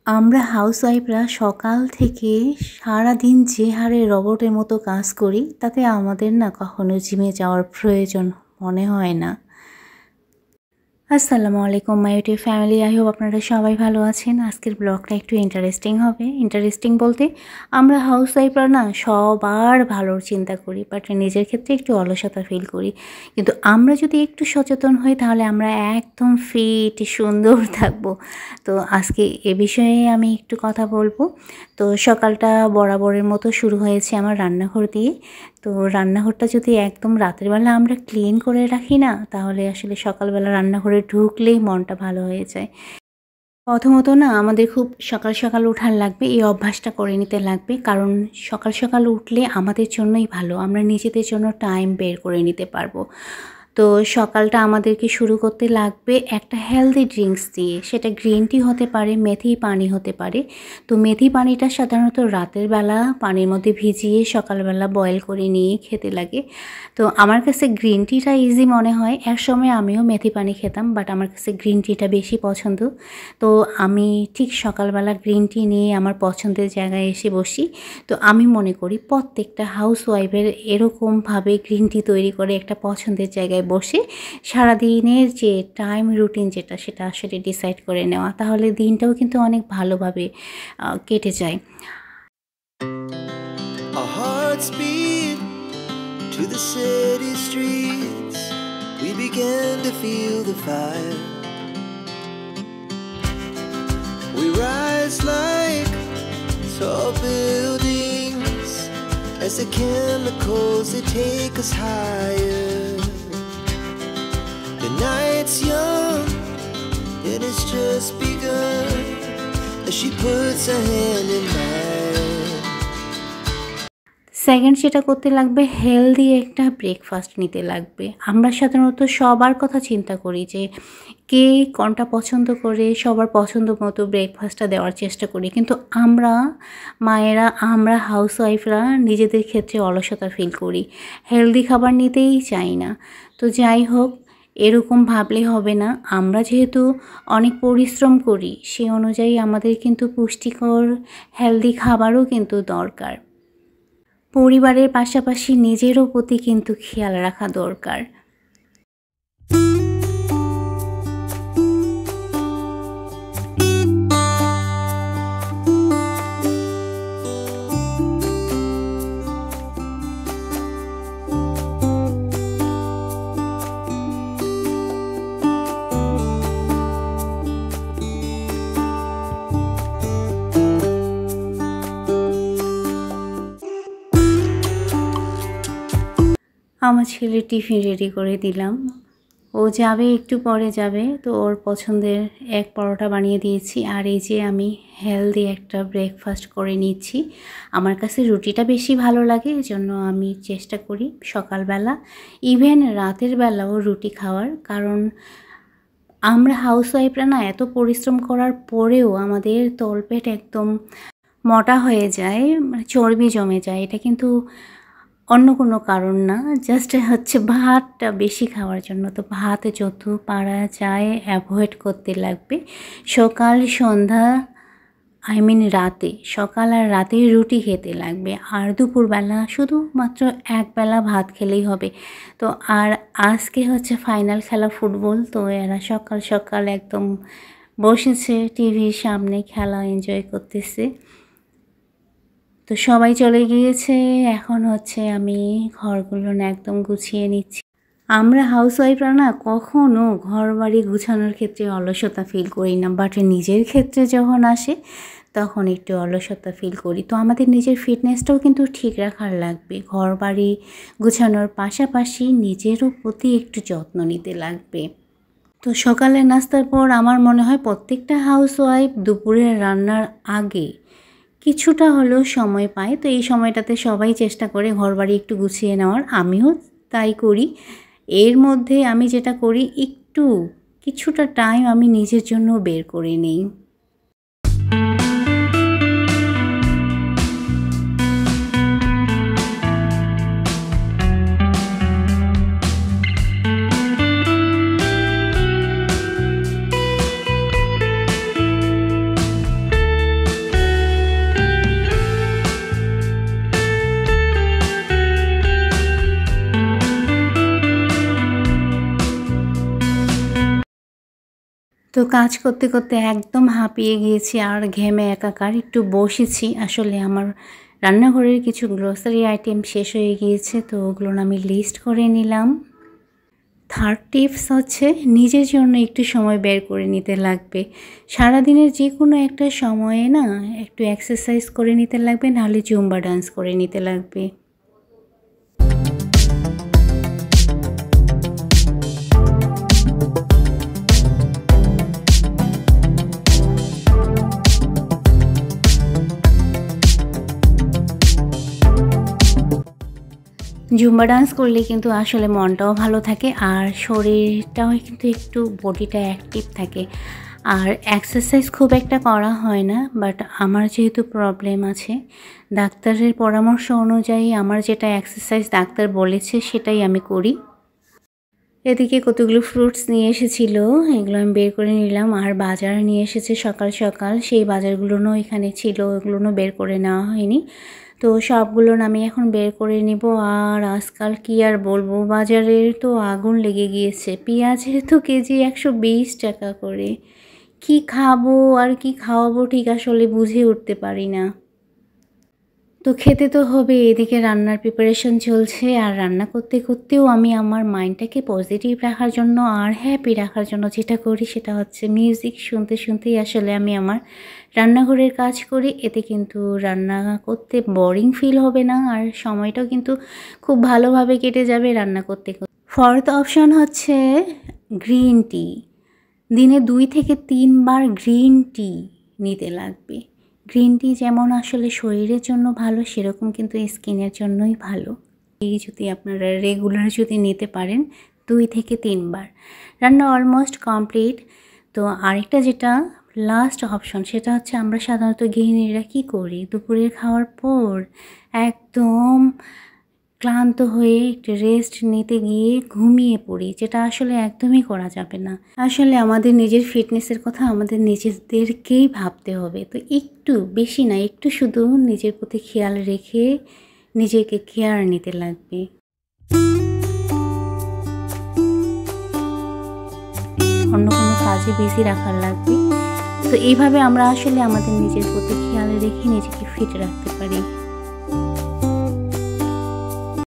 আমরা হাউসওয়াইফরা সকাল থেকে সারাদিন যে হারে রোবটের মতো কাজ করি তাতে আমাদের না কখনো জিমে যাওয়ার প্রয়োজন মনে হয় না। আসসালামু আলাইকুম my YouTube family, I hope আপনারা সবাই ভালো আছেন। আজকের ব্লগটা একটু ইন্টারেস্টিং হবে। ইন্টারেস্টিং বলতে আমরা হাউসওয়াইফরা না সবার ভালোর চিন্তা করি, বাট নিজের ক্ষেত্রে একটু অলসতা ফিল করি। কিন্তু আমরা যদি একটু সচেতন হই তাহলে আমরা একদম ফিট সুন্দর থাকবো। তো আজকে এ বিষয়ে আমি একটু কথা বলবো। তো সকালটা বরাবরের মতো শুরু হয়েছে আমার রান্নাঘর দিয়ে। তো রান্নাঘরটা যদি একদম রাতের বেলা আমরা ক্লিন করে রাখি না, তাহলে আসলে সকালবেলা রান্নাঘরে ঢুকলেই মনটা ভালো হয়ে যায়। প্রথমত না আমাদের খুব সকাল সকাল ওঠার লাগবে, এই অভ্যাসটা করে নিতে লাগবে। কারণ সকাল সকাল উঠলে আমাদের জন্যই ভালো, আমরা নিজেদের জন্য টাইম বের করে নিতে পারবো। তো সকালটা আমাদেরকে শুরু করতে লাগবে একটা হেলদি ড্রিঙ্কস দিয়ে। সেটা গ্রিন টি হতে পারে, মেথি পানি হতে পারে। তো মেথি পানিটা সাধারণত রাতের বেলা পানির মধ্যে ভিজিয়ে সকালবেলা বয়েল করে নিয়ে খেতে লাগে। তো আমার কাছে গ্রিন টিটা ইজি মনে হয়। একসময় আমিও মেথি পানি খেতাম, বাট আমার কাছে গ্রিন টিটা বেশি পছন্দ। তো আমি ঠিক সকালবেলা গ্রিন টি নিয়ে আমার পছন্দের জায়গায় এসে বসি। তো আমি মনে করি প্রত্যেকটা হাউসওয়াইফের এরকমভাবে গ্রিন টি তৈরি করে একটা পছন্দের জায়গায় বসে সারাদিনের যে টাইম রুটিন সেটা আসলে ডিসাইড করে নেওয়া, তাহলে দিনটাও কিন্তু অনেক ভালোভাবে কেটে যায়। Our hearts beat to the city streets. We began to feel the fire. We rise like tall buildings as the chemicals they take us higher. The night's young and it's just begun as she puts her hand in mine. Second যেটা করতে লাগবে, healthy একটা breakfast নিতে লাগবে। আমরা সাধারণত সবার কথা চিন্তা করি যে কে কোনটা পছন্দ করে, সবার পছন্দ মতো ব্রেকফাস্টটা দেওয়ার চেষ্টা করি। কিন্তু আমরা মায়েরা, আমরা হাউসওয়াইফরা নিজেদের ক্ষেত্রে অলসতা ফিল করি, হেলদি খাবার নিতেই চাই না। তো যাই হোক, এরকম ভাবলে হবে না। আমরা যেহেতু অনেক পরিশ্রম করি, সেই অনুযায়ী আমাদের কিন্তু পুষ্টিকর হেলদি খাবারও কিন্তু দরকার। পরিবারের পাশাপাশি নিজেরও প্রতি কিন্তু খেয়াল রাখা দরকার। আমার ছেলে টিফিন রেডি করে দিলাম, ও যাবে একটু পরে যাবে। তো ওর পছন্দের এক পরোটা বানিয়ে দিয়েছি, আর এই যে আমি হেলদি একটা ব্রেকফাস্ট করে নিচ্ছি। আমার কাছে রুটিটা বেশি ভালো লাগে, এজন্য আমি চেষ্টা করি সকালবেলা ইভেন রাতের বেলাও রুটি খাওয়ার। কারণ আমরা হাউসওয়াইফরা না এত পরিশ্রম করার পরেও আমাদের তলপেট একদম মোটা হয়ে যায়, মানে চর্বি জমে যায়। এটা কিন্তু অন্য কোনো কারণ না, জাস্ট হচ্ছে ভাতটা বেশি খাওয়ার জন্য। তো ভাত যত পারা যায় অ্যাভয়েড করতে লাগবে। সকাল সন্ধ্যা রাতে, সকাল আর রাতে রুটি খেতে লাগবে। আর দুপুরবেলা শুধুমাত্র একবেলা ভাত খেলেই হবে। তো আর আজকে হচ্ছে ফাইনাল খেলা ফুটবল। তো এরা সকাল সকাল একদম বসেছে টিভির সামনে, খেলা এনজয় করতেছে। তো সবাই চলে গিয়েছে, এখন হচ্ছে আমি ঘরগুলো একদম গুছিয়ে নিচ্ছি। আমরা হাউসওয়াইফরা না কখনো ঘর বাড়ি গুছানোর ক্ষেত্রে অলসতা ফিল করি না, বাট নিজের ক্ষেত্রে যখন আসে তখন একটু অলসতা ফিল করি। তো আমাদের নিজের ফিটনেসটাও কিন্তু ঠিক রাখার লাগবে। ঘর বাড়ি গুছানোর পাশাপাশি নিজেরও প্রতি একটু যত্ন নিতে লাগবে। তো সকালে নাস্তার পর আমার মনে হয় প্রত্যেকটা হাউসওয়াইফ দুপুরের রান্নার আগে কিছুটা হলেও সময় পায়। তো এই সময়টাতে সবাই চেষ্টা করে ঘরবাড়ি একটু গুছিয়ে নেওয়ার, আমিও তাই করি। এর মধ্যে আমি যেটা করি, কিছুটা টাইম আমি নিজের জন্য বের করে নিই। কাজ করতে করতে একদম হাঁপিয়ে গিয়েছি আর ঘেমে একাকার। একটু বসেছি। আসলে আমার রান্নাঘরের কিছু গ্রোসারি আইটেম শেষ হয়ে গিয়েছে, তো ওগুলো আমি লিস্ট করে নিলাম। থার্ড টিপস হচ্ছে নিজের জন্য একটু সময় বের করে নিতে লাগবে। সারাদিনের যে কোনো একটা সময়ে না একটু এক্সারসাইজ করে নিতে লাগবে, নাহলে জুম্বা ডান্স করে নিতে লাগবে। জুম্বা ডান্স করলে কিন্তু আসলে মনটাও ভালো থাকে আর শরীরটাও কিন্তু একটু বডিটা অ্যাক্টিভ থাকে। আর এক্সারসাইজ খুব একটা করা হয় না, বাট আমার যেহেতু প্রবলেম আছে, ডাক্তারের পরামর্শ অনুযায়ী আমার যেটা এক্সারসাইজ ডাক্তার বলেছে সেটাই আমি করি। এদিকে কতগুলো ফ্রুটস নিয়ে এসেছিল, এগুলো আমি বের করে নিলাম। আর বাজার নিয়ে এসেছে সকাল সকাল, সেই বাজারগুলোও এখানে ছিল, ওগুলোও বের করে নেওয়া হয়নি। তো সবগুলো আমি এখন বের করে নিব। আর আজকাল কি আর বলবো, বাজারের তো আগুন লেগে গিয়েছে। পেঁয়াজের তো কেজি 120 টাকা করে। কি খাবো আর কি খাওয়াবো ঠিক আসলে বুঝে উঠতে পারি না। তো খেতে তো হবে। এদিকে রান্নার প্রিপারেশন চলছে, আর রান্না করতে করতেও আমি আমার মাইন্ডটাকে পজিটিভ রাখার জন্য আর হ্যাপি রাখার জন্য যেটা করি সেটা হচ্ছে মিউজিক শুনতে শুনতেই আসলে আমি আমার রান্নাঘরের কাজ করি। এতে কিন্তু রান্না করতে বোরিং ফিল হবে না, আর সময়টাও কিন্তু খুব ভালোভাবে কেটে যাবে রান্না করতে করতে। ফোর্থ অপশন হচ্ছে গ্রিন টি। দিনে 2 থেকে 3 বার গ্রিন টি নিতে লাগবে। গ্রিন টি যেমন আসলে শরীরের জন্য ভালো, সেরকম কিন্তু স্কিনের জন্যই ভালো। এই যদি আপনারা রেগুলার যদি নিতে পারেন 2 থেকে 3 বার। রান্না অলমোস্ট কমপ্লিট। তো আরেকটা যেটা লাস্ট অপশন সেটা হচ্ছে আমরা সাধারণত গৃহিণীরা কী করি, দুপুরের খাওয়ার পর একদম ক্লান্ত হয়ে একটু রেস্ট নিতে গিয়ে ঘুমিয়ে পড়ি, যেটা আসলে একদমই করা যাবে না। আসলে আমাদের নিজের ফিটনেসের কথা আমাদের নিজেদেরকেই ভাবতে হবে। তো একটু বেশি না, একটু শুধু নিজের প্রতি খেয়াল রেখে নিজেকে কেয়ার নিতে লাগবে। অন্য কোনো কাজে বিজি রাখার লাগবে। তো এইভাবে আমরা আসলে আমাদের নিজের প্রতি খেয়াল রেখে নিজেকে ফিট রাখতে পারি।